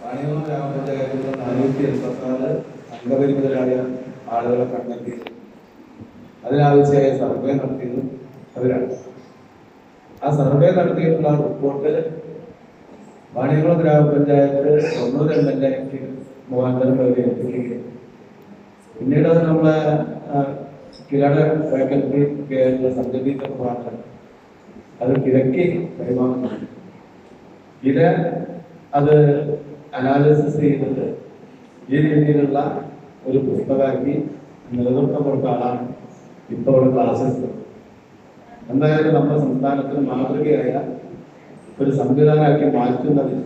വാണിയമ്പലം ഗ്രാമപഞ്ചായത്തിലെ 484 അംഗപരിമിതരായ ആളുകളെ കണ്ടെത്തി അതിനാവശ്യമായ സർവേ നടത്തിയത് അവരാണ്. ആ സർവേ നടത്തിയിട്ടുള്ള റിപ്പോർട്ട് വാണിയമ്പലം ഗ്രാമപഞ്ചായത്ത് തൊണ്ണൂറ് MLA മുഖാന്തരം എത്തിക്കുകയും പിന്നീട് അത് നമ്മളെ കിരാട ഫാക്കൽറ്റി സബ്ജക്ട് മുഖാന്തരം അത് കിഴക്കി കൈമാറുന്നു. ഇത് അത് അനാലിസിസ് ചെയ്തിട്ട് ഈ രീതിയിലുള്ള ഒരു പുസ്തകമാക്കി നേതൃത്വം കൊടുത്ത ആളാണ് ഇപ്പോൾ ഇവിടെ ക്ലാസ്സസ്. എന്തായാലും നമ്മുടെ സംസ്ഥാനത്തിന് മാതൃകയായ ഒരു സംവിധാനമാക്കി മാറ്റുന്നതിൽ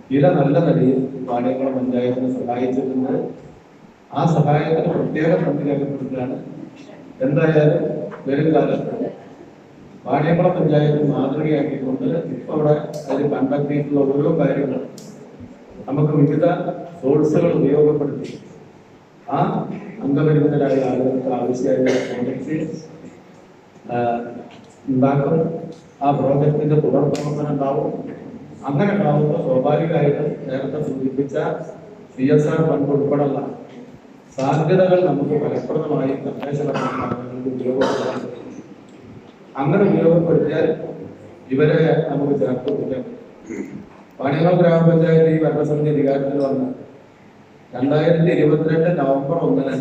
ചില നല്ല നിലയിൽ വാണിയമ്പലം പഞ്ചായത്തിനെ സഹായിച്ചിട്ടുണ്ട്. ആ സഹായത്തിന് പ്രത്യേക നന്ദി രേഖപ്പെടുത്തുകയാണ്. എന്തായാലും വരും കാലത്ത് വാണിയമ്പലം പഞ്ചായത്ത് മാതൃകയാക്കിക്കൊണ്ട് ഇപ്പോൾ അവിടെ അതിൽ കണ്ടെത്തിയിട്ടുള്ള ഓരോ കാര്യങ്ങളും നമുക്ക് വിവിധ സോഴ്സുകൾ ഉപയോഗപ്പെടുത്തി ആ അംഗപരിമിതരായ ആളുകൾക്ക് ആവശ്യമായ പ്രോജക്റ്റ് ഉണ്ടാക്കും. ആ പ്രോജക്റ്റിന്റെ തുടർ പ്രവർത്തനം ഉണ്ടാവും. അങ്ങനെ ഉണ്ടാവുമ്പോൾ സ്വാഭാവികമായിട്ടും നേരത്തെ സൂചിപ്പിച്ച CSR ഫണ്ട് ഉൾപ്പെടെയുള്ള സാധ്യതകൾ നമുക്ക് ഫലപ്രദമായി തദ്ദേശഭരണ ഉപയോഗപ്പെടുത്താൻ കഴിയും. അങ്ങനെ ഉപയോഗപ്പെടുത്തിയാൽ ഇവരെ നമുക്ക് ചേർത്ത് കൊടുക്കാൻ പറ്റും. വാണിയമ്പലം ഗ്രാമപഞ്ചായത്ത് ഈ ഭരണസമിതി അധികാരത്തിൽ വന്ന് 2022 നവംബർ 1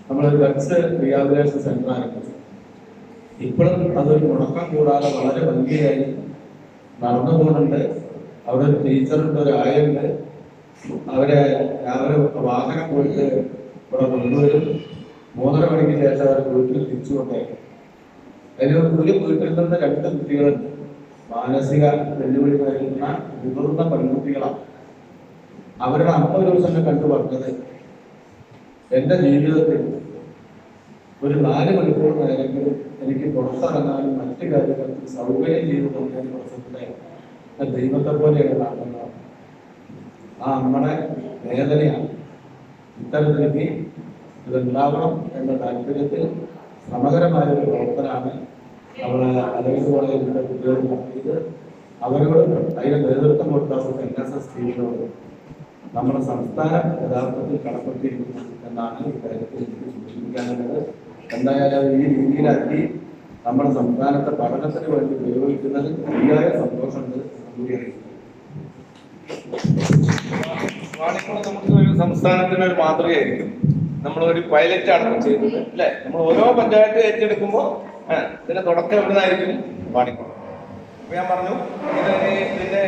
നമ്മളൊരു ഡ്രഗ്സ് റീഹാബിലിറ്റേഷൻ സെന്റർ ആരംഭിച്ചു. ഇപ്പോഴും അതൊരു മുടക്കം കൂടാതെ വളരെ ഭംഗിയായി നടന്നു പോകുന്നുണ്ട്. അവിടെ ഒരു ടീച്ചറുണ്ട്, ഒരു ആയുണ്ട്. അവരെ രാവിലെ വാഹനം പോയിട്ട് ഇവിടെ കൊണ്ടുവരും. 3:30 മണിക്ക് ശേഷം അവർ വീട്ടിൽ തിരിച്ചു കൊണ്ടേക്കും. അതിൽ ഒരു വീട്ടിൽ നിന്ന് 2 കുട്ടികളുണ്ട്. മാനസിക വെല്ലുവിളി നേരിടുന്ന മുതിർന്ന പെൺകുട്ടികളാണ്. അവരുടെ അമ്മ ഒരു ദിവസം കണ്ടു പറഞ്ഞത്, എൻ്റെ ജീവിതത്തിൽ ഒരു 4 മണിക്കൂർ നേരമെങ്കിലും എനിക്ക് പുറത്തിറങ്ങാനും മറ്റു കാര്യങ്ങൾക്ക് സൗകര്യം ചെയ്തു കൊടുക്കാൻ പ്രശ്നത്തിലെ ദൈവത്തെ പോലെയാണ് കാണുന്നത്. ആ അമ്മയുടെ വേദനയാണ്. ഇത്തരത്തിലേക്ക് ഇതുണ്ടാവണം എന്ന താല്പര്യത്തിൽ സമഗ്രമായ ഒരു പ്രവർത്തനമാണ് നമ്മളെ അലവിൽ കോളേജിലെ കുട്ടികൾ നടത്തിയത്. അവരോട് അതിന് നേതൃത്വം കൊടുത്തവർക്ക് NSS ടീമിനോട് നമ്മുടെ സംസ്ഥാനം യഥാർത്ഥത്തിൽ കടപ്പെട്ടിരിക്കുന്നു എന്നാണ് ഇക്കാര്യത്തിൽ എനിക്ക് സൂചിപ്പിക്കാനുള്ളത്. എന്തായാലും ഈ രീതിയിലാക്കി നമ്മുടെ സംസ്ഥാനത്തെ പഠനത്തിന് വേണ്ടി ഉപയോഗിക്കുന്നതിൽ ശരിയായ സന്തോഷമുണ്ട്. നമുക്ക് ഒരു സംസ്ഥാനത്തിന് ഒരു മാതൃകയായിരിക്കും. നമ്മളൊരു പൈലറ്റ് ആണ് ചെയ്തത് അല്ലെ. നമ്മൾ ഓരോ പഞ്ചായത്ത് ഏറ്റെടുക്കുമ്പോൾ ഇതിന്റെ തുടക്കം എവിടുന്നായിരിക്കും? വാണിക്കുളം. അപ്പൊ ഞാൻ പറഞ്ഞു ഇതിന്റെ